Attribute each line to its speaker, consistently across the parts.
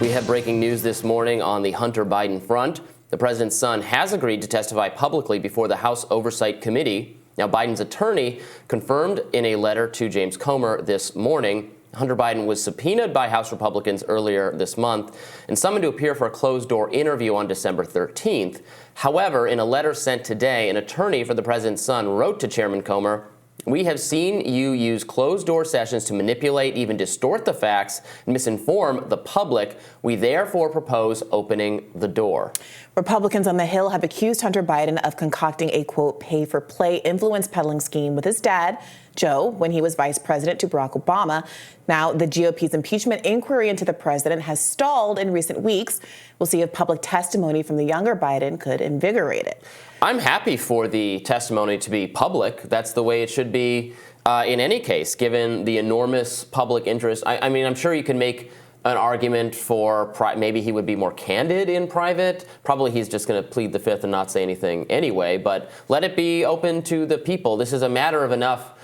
Speaker 1: We have breaking news this morning on the Hunter Biden front. The president's son has agreed to testify publicly before the House Oversight Committee. Now, Biden's attorney confirmed in a letter to James Comer this morning Hunter Biden was subpoenaed by House Republicans earlier this month and summoned to appear for a closed-door interview on December 13th. However, in a letter sent today, an attorney for the president's son wrote to Chairman Comer, "We have seen you use closed-door sessions to manipulate, even distort the facts, and misinform the public. We therefore propose opening the door."
Speaker 2: Republicans on the Hill have accused Hunter Biden of concocting a, quote, pay-for-play influence peddling scheme with his dad, Joe, when he was vice president to Barack Obama. Now, the GOP's impeachment inquiry into the president has stalled in recent weeks. We'll see if public testimony from the younger Biden could invigorate it.
Speaker 1: I'm happy for the testimony to be public. That's the way it should be in any case, given the enormous public interest. I mean, I'm sure you can make an argument for maybe he would be more candid in private. Probably he's just going to plead the fifth and not say anything anyway, but let it be open to the people. This is a matter of enough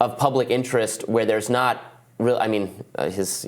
Speaker 1: of public interest where there's not really, I mean, his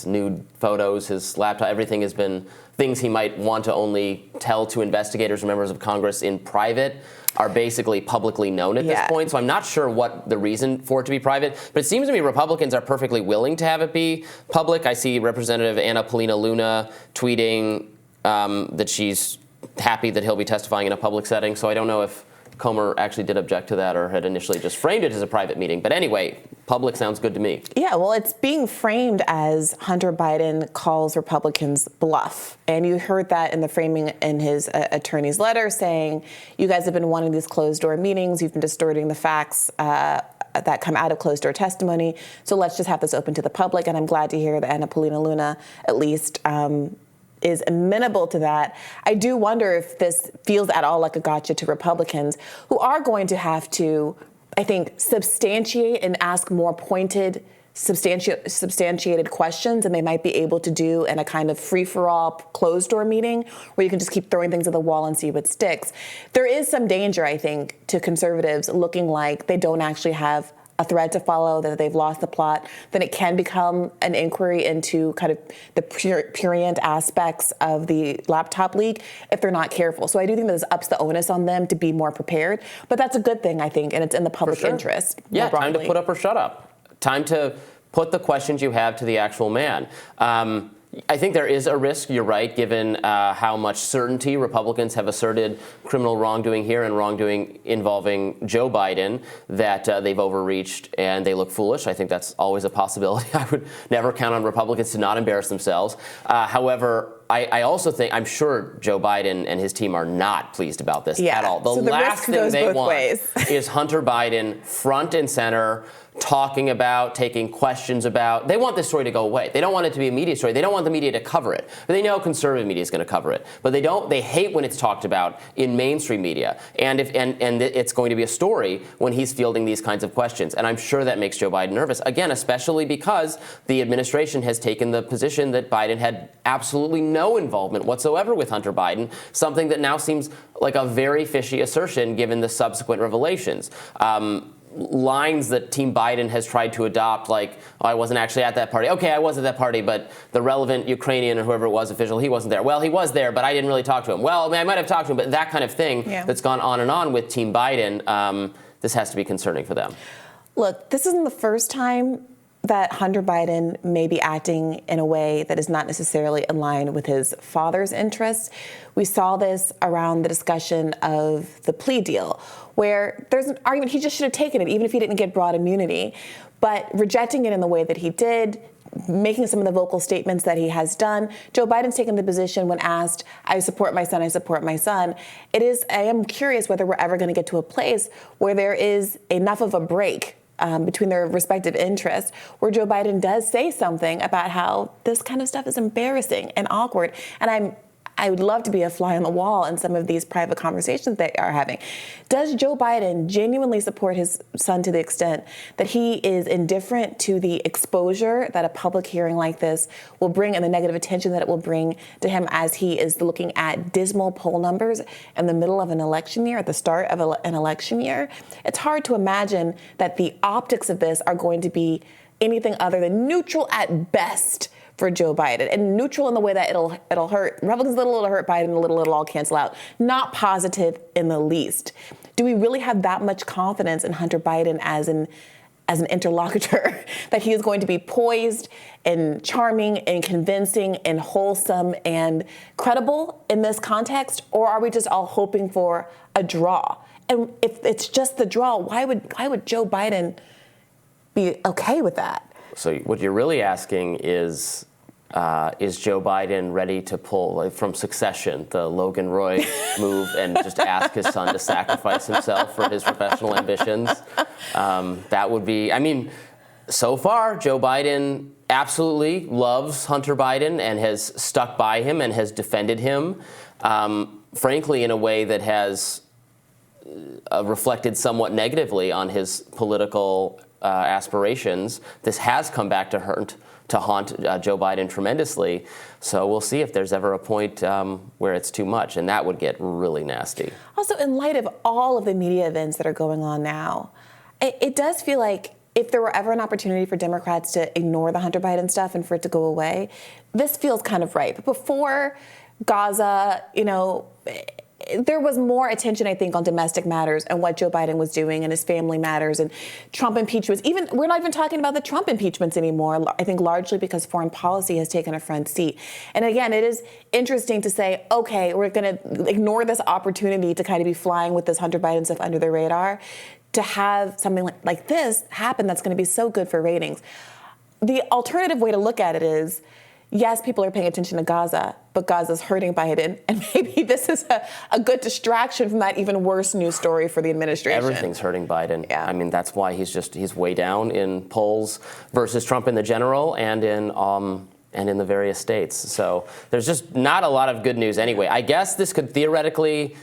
Speaker 1: nude photos, his laptop, everything has been things he might want to only tell to investigators or members of Congress in private are basically publicly known at this point. So I'm not sure what the reason for it to be private, but it seems to me Republicans are perfectly willing to have it be public. I see Representative Anna Paulina Luna tweeting that she's happy that he'll be testifying in a public setting. So I don't know if Comer actually did object to that or had initially just framed it as a private meeting. But anyway, public sounds good to me.
Speaker 2: Yeah, well, it's being framed as Hunter Biden calls Republicans bluff. And you heard that in the framing in his attorney's letter saying, you guys have been wanting these closed-door meetings. You've been distorting the facts that come out of closed-door testimony. So let's just have this open to the public. And I'm glad to hear that Anna Paulina Luna at least is amenable to that. I do wonder if this feels at all like a gotcha to Republicans who are going to have to, I think, substantiate and ask more pointed, substantiated questions than they might be able to do in a kind of free-for-all closed-door meeting where you can just keep throwing things at the wall and see what sticks. There is some danger, I think, to conservatives looking like they don't actually have a thread to follow, that they've lost the plot, then it can become an inquiry into kind of the prurient aspects of the laptop leak if they're not careful. So I do think that this ups the onus on them to be more prepared. But that's a good thing, I think, and it's in the public interest.
Speaker 1: Yeah, time to put up or shut up. Time to put the questions you have to the actual man. I think there is a risk, you're right, given how much certainty Republicans have asserted criminal wrongdoing here and wrongdoing involving Joe Biden, that they've overreached and they look foolish. I think that's always a possibility. I would never count on Republicans to not embarrass themselves. However, I also think, I'm sure Joe Biden and his team are not pleased about this at all. The last thing they want is Hunter Biden front and center, talking about, taking questions about. They want this story to go away. They don't want it to be a media story. They don't want the media to cover it. But they know conservative media is going to cover it. But they hate when it's talked about in mainstream media. And it's going to be a story when he's fielding these kinds of questions. And I'm sure that makes Joe Biden nervous. Again, especially because the administration has taken the position that Biden had absolutely no involvement whatsoever with Hunter Biden, something that now seems like a very fishy assertion given the subsequent revelations. Lines that Team Biden has tried to adopt, like, oh, I wasn't actually at that party. Okay, I was at that party, but the relevant Ukrainian or whoever it was official, he wasn't there. Well, he was there, but I didn't really talk to him. Well, I might have talked to him, but that kind of thing that's gone on and on with Team Biden, this has to be concerning for them.
Speaker 2: Look, this isn't the first time that Hunter Biden may be acting in a way that is not necessarily aligned with his father's interests. We saw this around the discussion of the plea deal, where there's an argument he just should have taken it, even if he didn't get broad immunity. But rejecting it in the way that he did, making some of the vocal statements that he has done, Joe Biden's taken the position when asked, I support my son, I support my son. I am curious whether we're ever going to get to a place where there is enough of a break between their respective interests, where Joe Biden does say something about how this kind of stuff is embarrassing and awkward. And I would love to be a fly on the wall in some of these private conversations they are having. Does Joe Biden genuinely support his son to the extent that he is indifferent to the exposure that a public hearing like this will bring and the negative attention that it will bring to him as he is looking at dismal poll numbers in the middle of an election year, at the start of an election year? It's hard to imagine that the optics of this are going to be anything other than neutral at best for Joe Biden, and neutral in the way that it'll hurt Republicans a little, it'll hurt Biden a little, it'll all cancel out. Not positive in the least. Do we really have that much confidence in Hunter Biden as an interlocutor that he is going to be poised and charming and convincing and wholesome and credible in this context? Or are we just all hoping for a draw? And if it's just the draw, why would Joe Biden be okay with that?
Speaker 1: So what you're really asking is Joe Biden ready to pull, like, from Succession, the Logan Roy move, and just ask his son to sacrifice himself for his professional ambitions? That would be, I mean, so far, Joe Biden absolutely loves Hunter Biden and has stuck by him and has defended him, frankly, in a way that has reflected somewhat negatively on his political aspirations. This has come back to haunt Joe Biden tremendously. So we'll see if there's ever a point where it's too much, and that would get really nasty.
Speaker 2: Also, in light of all of the media events that are going on now, it does feel like if there were ever an opportunity for Democrats to ignore the Hunter Biden stuff and for it to go away, this feels kind of right. But before Gaza, there was more attention, I think, on domestic matters and what Joe Biden was doing and his family matters and Trump impeachments. We're not even talking about the Trump impeachments anymore, I think largely because foreign policy has taken a front seat. And again, it is interesting to say, okay, we're going to ignore this opportunity to kind of be flying with this Hunter Biden stuff under the radar, to have something like this happen that's going to be so good for ratings. The alternative way to look at it is, yes, people are paying attention to Gaza, but Gaza's hurting Biden, and maybe this is a good distraction from that even worse news story for the administration.
Speaker 1: Everything's hurting Biden.
Speaker 2: Yeah.
Speaker 1: I mean, that's why he's way down in polls versus Trump in the general and in the various states. So there's just not a lot of good news anyway. I guess this could theoretically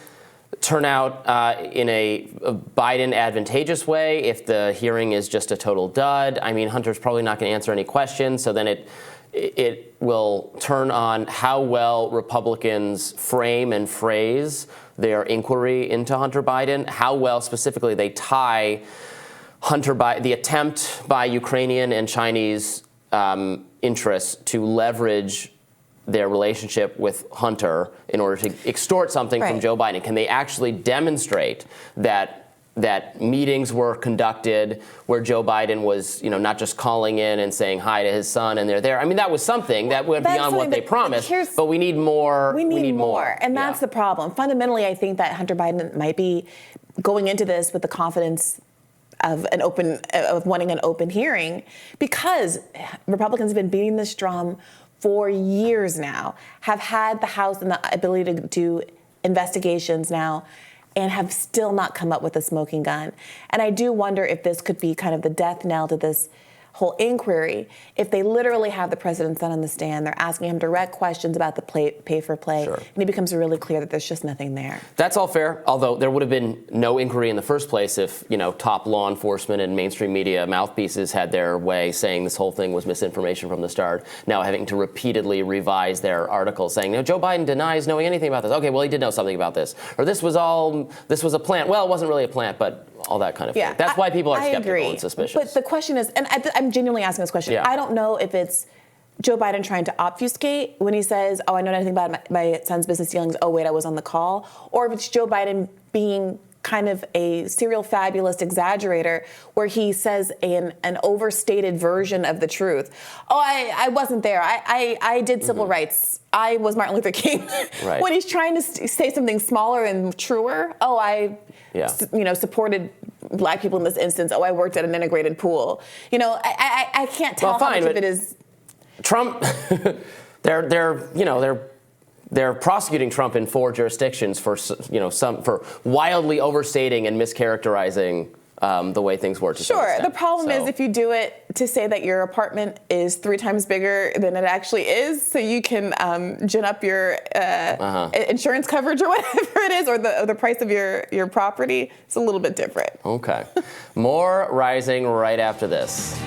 Speaker 1: turn out in a Biden advantageous way if the hearing is just a total dud. I mean, Hunter's probably not going to answer any questions, so then it will turn on how well Republicans frame and phrase their inquiry into Hunter Biden, how well specifically they tie the attempt by Ukrainian and Chinese interests to leverage their relationship with Hunter in order to extort something from Joe Biden. Can they actually demonstrate that meetings were conducted where Joe Biden was, not just calling in and saying hi to his son and they're there? I mean, that was something that went beyond what they promised, but we need more.
Speaker 2: We need more. And that's the problem. Fundamentally, I think that Hunter Biden might be going into this with the confidence of wanting an open hearing, because Republicans have been beating this drum for years now, have had the House and the ability to do investigations now, and have still not come up with a smoking gun. And I do wonder if this could be kind of the death knell to this whole inquiry. If they literally have the president's son on the stand, they're asking him direct questions about the pay for play, and it becomes really clear that there's just nothing there.
Speaker 1: That's all fair, although there would have been no inquiry in the first place if, top law enforcement and mainstream media mouthpieces had their way, saying this whole thing was misinformation from the start, now having to repeatedly revise their articles saying, Joe Biden denies knowing anything about this. Okay, well, he did know something about this. Or this was a plant. Well, it wasn't really a plant, but all that kind of thing. That's why people are skeptical and suspicious.
Speaker 2: But the question is, and I'm genuinely asking this question, I don't know if it's Joe Biden trying to obfuscate when he says, I know nothing about my son's business dealings, oh wait, I was on the call, or if it's Joe Biden being kind of a serial fabulous exaggerator where he says an overstated version of the truth. Oh, I wasn't there. I did civil rights. I was Martin Luther King. When he's trying to say something smaller and truer, I supported black people in this instance. Oh, I worked at an integrated pool. I can't tell how much of it is.
Speaker 1: Trump, they're prosecuting Trump in 4 jurisdictions for wildly overstating and mischaracterizing the way things were.
Speaker 2: The problem is if you do it to say that your apartment is 3 times bigger than it actually is, so you can gin up your insurance coverage or whatever it is, or the price of your property, it's a little bit different.
Speaker 1: Okay. More Rising right after this.